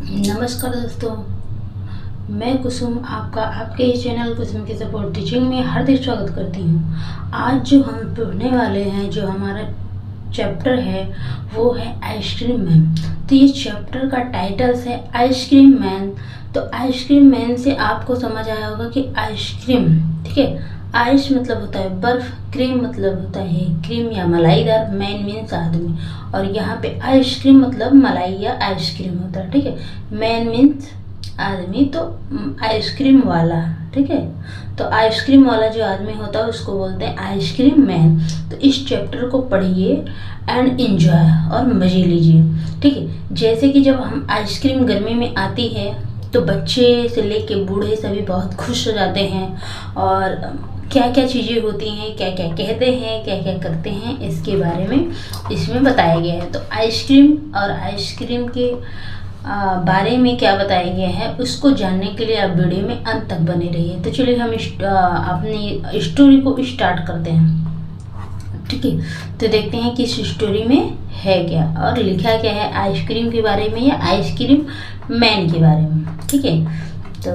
नमस्कार दोस्तों, मैं कुसुम आपका आपके इस चैनल कुसुम की सपोर्ट टीचिंग में हार्दिक स्वागत करती हूँ। आज जो हम पढ़ने वाले हैं, जो हमारा चैप्टर है वो है आइसक्रीम मैन। तो ये चैप्टर का टाइटल है आइसक्रीम मैन। तो आइसक्रीम मैन से आपको समझ आया होगा कि आइसक्रीम, ठीक है, आइस मतलब होता है बर्फ, क्रीम मतलब होता है क्रीम या मलाईदार, मैन मीन्स आदमी, और यहाँ पे आइसक्रीम मतलब मलाई या आइसक्रीम होता है, ठीक है। मैन मीन्स आदमी, तो आइसक्रीम वाला, ठीक है। तो आइसक्रीम वाला जो आदमी होता है उसको बोलते हैं आइसक्रीम मैन। तो इस चैप्टर को पढ़िए एंड एंजॉय और मज़े लीजिए, ठीक है। जैसे कि जब हम आइसक्रीम गर्मी में आती है तो बच्चे से लेके बूढ़े सभी बहुत खुश हो जाते हैं, और क्या क्या चीज़ें होती हैं, क्या क्या कहते हैं, क्या क्या करते हैं, इसके बारे में इसमें बताया गया है। तो आइसक्रीम और आइसक्रीम के बारे में क्या बताया गया है उसको जानने के लिए आप वीडियो में अंत तक बने रहिए। तो चलिए हम अपनी स्टोरी को स्टार्ट करते हैं, ठीक है। तो देखते हैं कि इस स्टोरी में है क्या और लिखा क्या है, आइसक्रीम के बारे में या आइसक्रीम मैन के बारे में, ठीक है। तो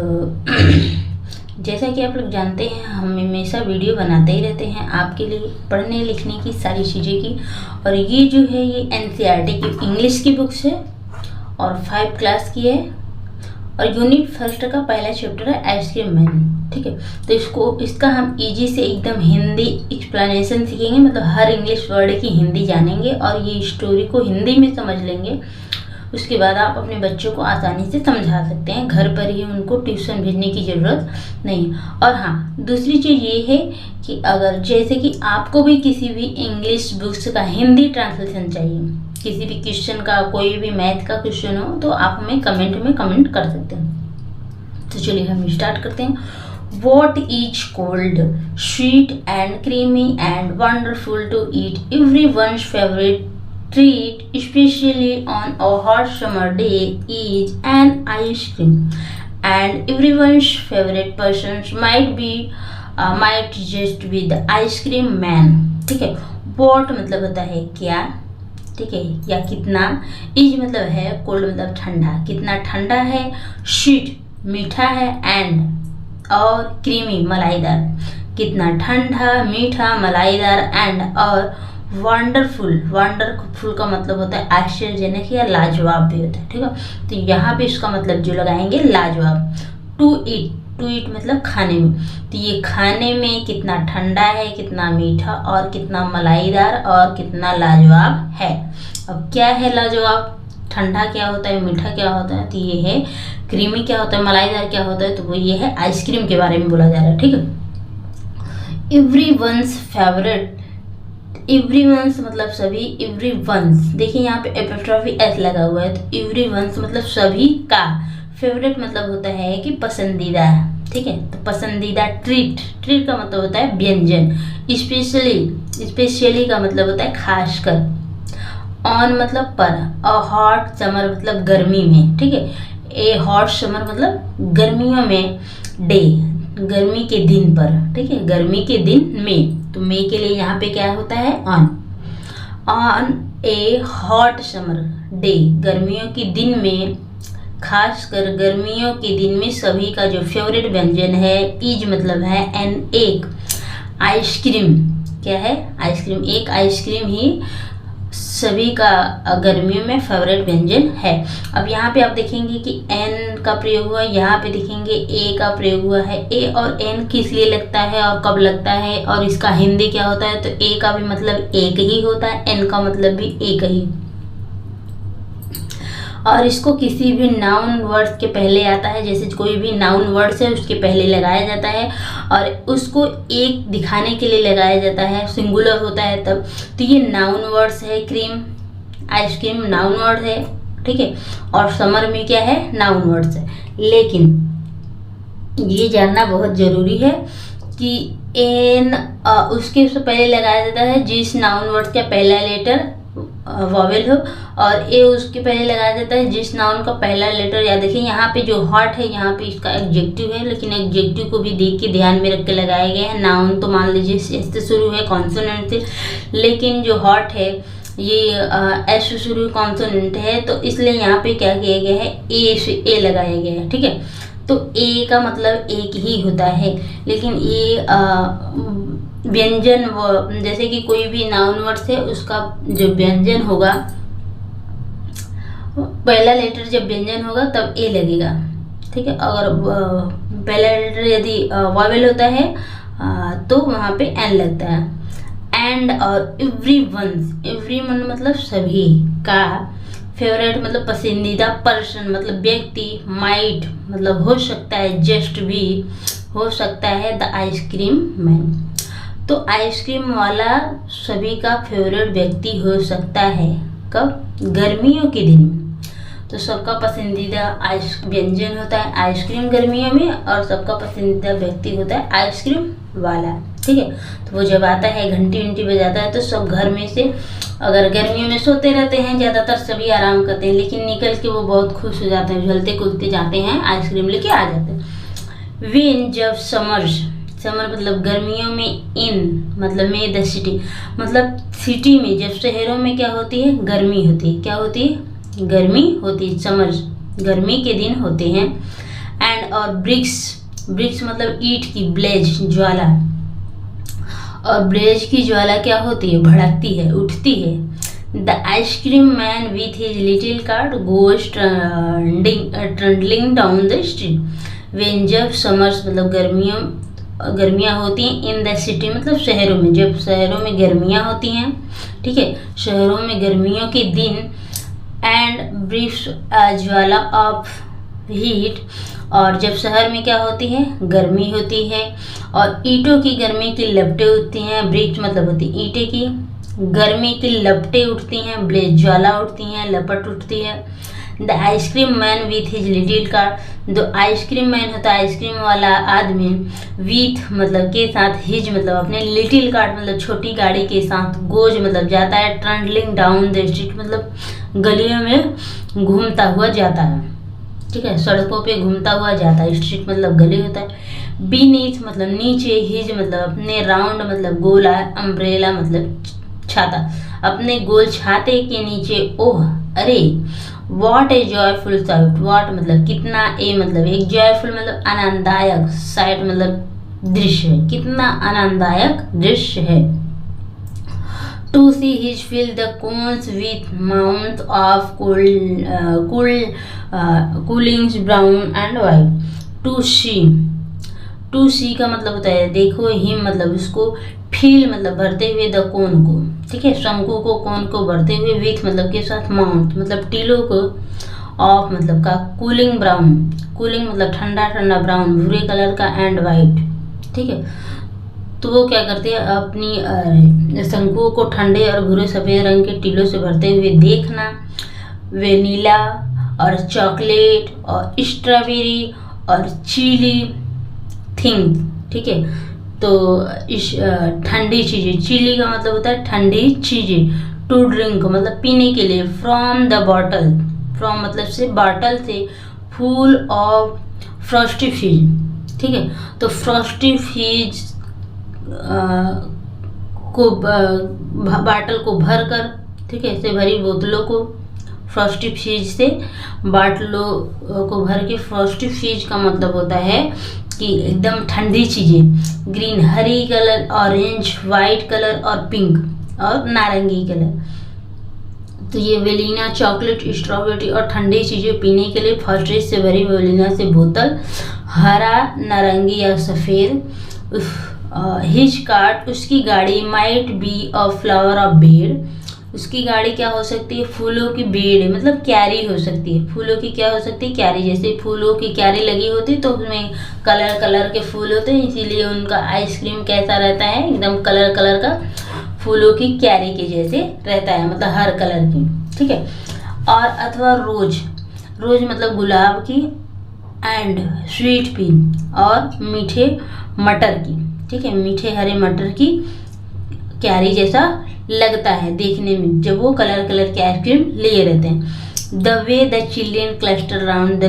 जैसा कि आप लोग जानते हैं, हम हमेशा वीडियो बनाते ही रहते हैं आपके लिए पढ़ने लिखने की सारी चीज़ें की। और ये जो है ये एनसीईआरटी की इंग्लिश की बुक्स है और 5 क्लास की है, और यूनिट फर्स्ट का पहला चैप्टर है आइसक्रीम मैन, ठीक है। तो इसका हम इजी से एकदम हिंदी एक्सप्लेनेशन सीखेंगे, मतलब हर इंग्लिश वर्ड की हिंदी जानेंगे और ये स्टोरी को हिंदी में समझ लेंगे। उसके बाद आप अपने बच्चों को आसानी से समझा सकते हैं, घर पर ही उनको ट्यूशन भेजने की ज़रूरत नहीं। और हाँ, दूसरी चीज़ ये है कि अगर जैसे कि आपको भी किसी भी इंग्लिश बुक्स का हिंदी ट्रांसलेशन चाहिए, किसी भी क्वेश्चन का, कोई भी मैथ का क्वेश्चन हो, तो आप हमें कमेंट में कमेंट कर सकते हैं। तो चलिए हम स्टार्ट करते हैं। What is cold, sweet and creamy and wonderful to eat, everyone's favorite treat, especially on a hot summer day, is an ice cream. And everyone's favorite person might just be the ice cream man, ठीक है। What मतलब होता है क्या, ठीक है, या कितना। इज मतलब है कोल्ड मतलब ठंडा, कितना ठंडा है। स्वीट मीठा है, एंड और क्रीमी मलाईदार, कितना ठंडा मीठा मलाईदार, एंड और वंडरफुल का मतलब होता है आश्चर्यजनक या लाजवाब भी होता है, ठीक है। तो यहाँ पे इसका मतलब जो लगाएंगे लाजवाब। टू ईट मतलब खाने में, तो ये खाने में कितना ठंडा है, कितना मीठा और कितना मलाईदार और कितना लाजवाब है। अब क्या है लाजवाब, ठंडा क्या होता है, मीठा क्या होता है, तो ये है क्रीमी क्या होता है, मलाईदार क्या होता है, तो वो ये है आइसक्रीम के बारे में बोला जा रहा है, ठीक है। एवरीवन्स फेवरेट, एवरीवन्स मतलब सभी, एवरीवन्स देखिए यहाँ पे एपोस्ट्रोफी एस लगा हुआ है, तो एवरीवन्स मतलब सभी का, फेवरेट मतलब होता है कि पसंदीदा, ठीक है। तो पसंदीदा ट्रीट का मतलब होता है व्यंजन। स्पेशली का मतलब होता है खासकर। ऑन मतलब पर, और हॉट समर मतलब गर्मी में, ठीक है। ए हॉट समर मतलब गर्मियों में, डे गर्मी के दिन पर, ठीक है, गर्मी के दिन में। तो मे के लिए यहाँ पे क्या होता है on A hot summer day, गर्मियों के दिन में, खासकर गर्मियों के दिन में सभी का जो फेवरेट व्यंजन है, इज मतलब है एन एक, आइसक्रीम क्या है, आइसक्रीम, एक आइसक्रीम ही सभी का गर्मियों में फेवरेट व्यंजन है। अब यहाँ पे आप देखेंगे कि एन का प्रयोग हुआ है, यहाँ पे देखेंगे ए का प्रयोग हुआ है। ए और एन किस लिए लगता है और कब लगता है और इसका हिंदी क्या होता है, तो ए का भी मतलब एक ही होता है, एन का मतलब भी एक ही, और इसको किसी भी नाउन वर्ड्स के पहले आता है, जैसे कोई भी नाउन वर्ड्स है उसके पहले लगाया जाता है और उसको एक दिखाने के लिए लगाया जाता है, सिंगुलर होता है तब। तो ये नाउन वर्ड्स है, क्रीम आइसक्रीम नाउन वर्ड है, ठीक है, और समर में क्या है, नाउन वर्ड्स है। लेकिन ये जानना बहुत ज़रूरी है कि एन उसके पहले लगाया जाता है जिस नाउन वर्ड का पहला लेटर वॉवेल हो, और ए उसके पहले लगाया जाता है जिस नाउन का पहला लेटर, या देखिए यहाँ पे जो हॉट है यहाँ पे इसका एडजेक्टिव है, लेकिन एडजेक्टिव को भी देख के ध्यान में रख के लगाया गया है। नाउन तो मान लीजिए एस से शुरू है कॉन्सोनेंट से, लेकिन जो हॉट है ये एस से शुरू कॉन्सोनेंट है, तो इसलिए यहाँ पे क्या किया गया है, ए से ए लगाया गया है। ठीक है, तो ए का मतलब एक ही होता है, लेकिन ये व्यंजन जैसे कि कोई भी नाउन वर्ड है उसका जो व्यंजन होगा, पहला लेटर जब व्यंजन होगा तब ए लगेगा। ठीक है, अगर पहला लेटर यदि वॉवेल होता है तो वहाँ पे एन लगता है। एंड और एवरीवन मतलब सभी का, फेवरेट मतलब पसंदीदा, पर्सन मतलब व्यक्ति, माइट मतलब हो सकता है, जस्ट भी हो सकता है, द आइसक्रीम मैन तो आइसक्रीम वाला सभी का फेवरेट व्यक्ति हो सकता है। कब? गर्मियों के दिन। तो सबका पसंदीदा व्यंजन होता है आइसक्रीम गर्मियों में, और सबका पसंदीदा व्यक्ति होता है आइसक्रीम वाला। ठीक है, तो वो जब आता है घंटी वंटी बजाता है तो सब घर में से, अगर गर्मियों में सोते रहते हैं ज़्यादातर, सभी आराम करते हैं, लेकिन निकल के वो बहुत खुश हो जाते हैं, झलते कूदते जाते हैं, आइसक्रीम लेके आ जाते हैं। विन जब समर मतलब गर्मियों में, इन मतलब में द सिटी मतलब सिटी में, जब शहरों में क्या होती है, गर्मी होती है। क्या होती है? गर्मी होती है। समर गर्मी के दिन होते हैं। एंड और ब्रिक्स मतलब ईंट की, ब्लेज ज्वाला, और ब्लेज की ज्वाला क्या होती है, भड़कती है, उठती है। The ice cream man with his little cart goes trundling down the street. When जब समर्स मतलब गर्मियाँ होती हैं, इन द सिटी मतलब शहरों में, जब शहरों में गर्मियाँ होती हैं। ठीक है, शहरों में गर्मियों के दिन। एंड ब्रिक्स ज्वाला ऑफ हीट, और जब शहर में क्या होती है, गर्मी होती है, और ईंटों की गर्मी की लपटें उठती हैं। ब्रिक्स मतलब होती है ईंटें की, गर्मी की लपटें उठती हैं, ब्लेज ज्वाला उठती हैं, लपट उठती है। The ice cream man with his little car, जो आइसक्रीम मैन होता है आइसक्रीम वाला आदमी, विथ मतलब के साथ, हिज मतलब अपने, लिटिल कार्ट मतलब छोटी गाड़ी के साथ, गोज मतलब जाता है, ट्रंडलिंग डाउन द स्ट्रीट मतलब गलियों में घूमता हुआ जाता है। ठीक है, सड़कों पे घूमता हुआ जाता है, स्ट्रीट मतलब गली होता है। बीनीथ मतलब नीचे, हिज मतलब अपने, राउंड मतलब गोला, अम्ब्रेला मतलब छाता, अपने गोल छाते के नीचे। ओह अरे, what A joyful site, what मतलब कितना, ए मतलब एक, जॉयफुल मतलब आनंददायक, साइट मतलब दृश्य, कितना आनंददायक दृश्य है। To see his fill the cones with mount of coolings brown and white. To see का मतलब होता है देखो, हिम मतलब उसको, फील मतलब भरते हुए, द कोन को, ठीक है, शंकु को, कोन को भरते हुए, विथ मतलब के साथ, माउंट मतलब टीलों को, ऑफ मतलब का, कूलिंग ब्राउन, कूलिंग मतलब ठंडा ठंडा, ब्राउन भूरे कलर का, एंड वाइट। ठीक है, तो वो क्या करते हैं, अपनी शंकुओं को ठंडे और भूरे सफ़ेद रंग के टीलों से भरते हुए देखना। वेनीला और चॉकलेट और स्ट्रॉबेरी और चिली थिंग। ठीक है, तो इस ठंडी चीज़ें, चिली का मतलब होता है ठंडी चीज़ें। टू ड्रिंक मतलब पीने के लिए। फ्रॉम द बॉटल, फ्रॉम मतलब से, बॉटल से, फुल ऑफ फ्रॉस्टी फीज। ठीक है, तो फ्रॉस्टी फीज को बाटल को भर कर, ठीक है, से भरी बोतलों को, फ्रॉस्टी फीज से बाटलों को भर के, फ्रॉस्टी फीज का मतलब होता है कि एकदम ठंडी चीज़ें। ग्रीन हरी कलर, ऑरेंज वाइट कलर, और पिंक और नारंगी कलर। तो ये वेलिना, चॉकलेट, स्ट्रॉबेरी और ठंडी चीज़ें पीने के लिए फर्स्ट से भरी वेलिना से बोतल, हरा, नारंगी या सफ़ेद। हिच कार्ट उसकी गाड़ी, might be a flower of bed, उसकी गाड़ी क्या हो सकती है, फूलों की बेड़ मतलब क्यारी हो सकती है। फूलों की क्या हो सकती है, क्यारी। जैसे फूलों की क्यारी लगी होती तो उसमें कलर कलर के फूल होते हैं, इसीलिए उनका आइसक्रीम कैसा रहता है, एकदम कलर कलर का, फूलों की क्यारी के जैसे रहता है, मतलब हर कलर की। ठीक है, और अथवा रोज मतलब गुलाब की, एंड स्वीट पी और मीठे मटर की। ठीक है, मीठे हरे मटर की क्यारी जैसा लगता है देखने में, जब वो कलर कलर के आइसक्रीम लिए रहते हैं। The way the children cluster round, the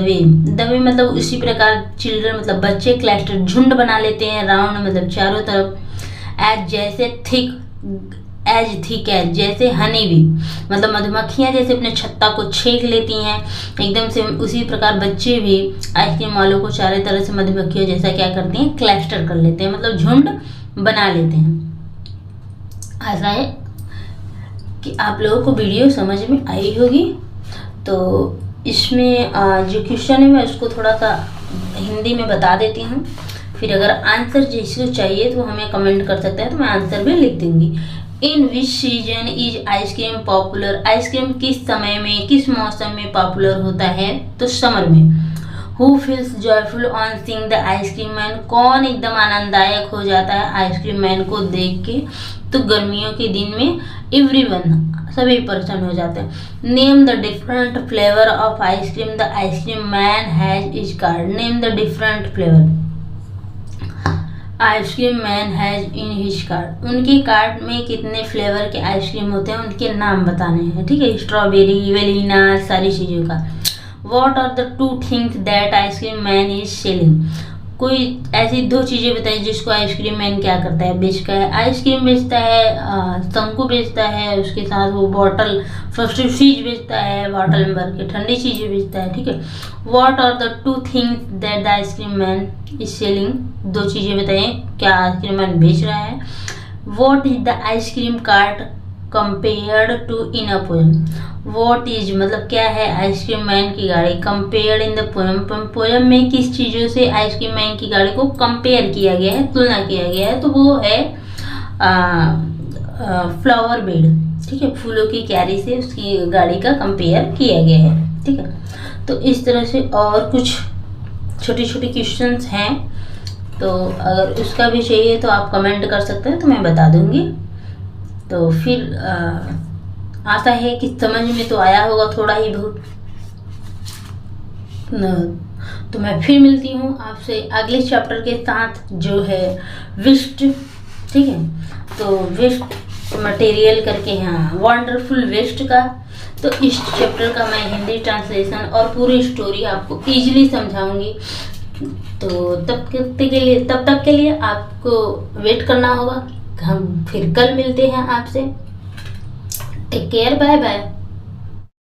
way मतलब उसी प्रकार, चिल्ड्रन मतलब बच्चे, क्लस्टर झुंड बना लेते हैं, राउंड मतलब चारों तरफ, एज जैसे, थिक एज थिक एज, जैसे हनी भी, मतलब मधुमक्खियाँ जैसे अपने छत्ता को छेक लेती हैं एकदम से, उसी प्रकार बच्चे भी आइसक्रीम वालों को चारों तरह से मधुमक्खियों जैसा क्या करती हैं, क्लस्टर कर लेते हैं, मतलब झुंड बना लेते हैं। ऐसा है कि आप लोगों को वीडियो समझ में आई होगी। तो इसमें जो क्वेश्चन है मैं उसको थोड़ा सा हिंदी में बता देती हूँ, फिर अगर आंसर जिसको चाहिए तो हमें कमेंट कर सकते हैं, तो मैं आंसर भी लिख दूंगी। In which season is ice cream popular, ice cream किस समय में, किस मौसम में पॉपुलर होता है, तो समर में। Who feels joyful on seeing the ice cream man, कौन एकदम आनंददायक हो जाता है आइसक्रीम मैन को देख के, तो गर्मियों के दिन में एवरीवन, सभी पर्सन हो जाते हैं। Name the different flavour of ice cream the ice cream man has is called, name the different flavour ice cream man has in his card, उनके कार्ड में कितने फ्लेवर के आइसक्रीम होते हैं उनके नाम बताने हैं, ठीक है, स्ट्रॉबेरी, वेलिना, सारी चीज़ों का। What are the two things that ice cream man is selling, कोई ऐसी दो चीज़ें बताइए जिसको आइसक्रीम मैन क्या करता है, बेचता है, आइसक्रीम बेचता है, शंकु बेचता है, उसके साथ वो बॉटल फर्स्ट फ्रीज बेचता है, बॉटल में भर के ठंडी चीज़ें बेचता है, ठीक है। What are the two things that the ice cream man is selling, दो चीज़ें बताइए क्या आइसक्रीम मैन बेच रहा है। What is the ice cream cart compared to in a poem, what is मतलब क्या है आइसक्रीम मैन की गाड़ी, compared in the poem, poem में किस चीज़ों से आइसक्रीम मैन की गाड़ी को कंपेयर किया गया है, तुलना किया गया है, तो वो है फ्लावर बेड, ठीक है, फूलों की क्यारी से उसकी गाड़ी का कंपेयर किया गया है, ठीक है। तो इस तरह से और कुछ छोटे छोटे क्वेश्चंस हैं, तो अगर उसका भी चाहिए तो आप कमेंट कर सकते हैं, तो मैं बता दूंगी। तो फिर आशा है कि समझ में तो आया होगा थोड़ा ही बहुत। तो मैं फिर मिलती हूँ आपसे अगले चैप्टर के साथ जो है वेस्ट, ठीक है, तो वेस्ट मटेरियल करके, हाँ, वंडरफुल वेस्ट का। तो इस चैप्टर का मैं हिंदी ट्रांसलेशन और पूरी स्टोरी आपको इजीली समझाऊंगी। तो तब तक के लिए आपको वेट करना होगा। हम फिर कल मिलते हैं आपसे। Take care, bye bye.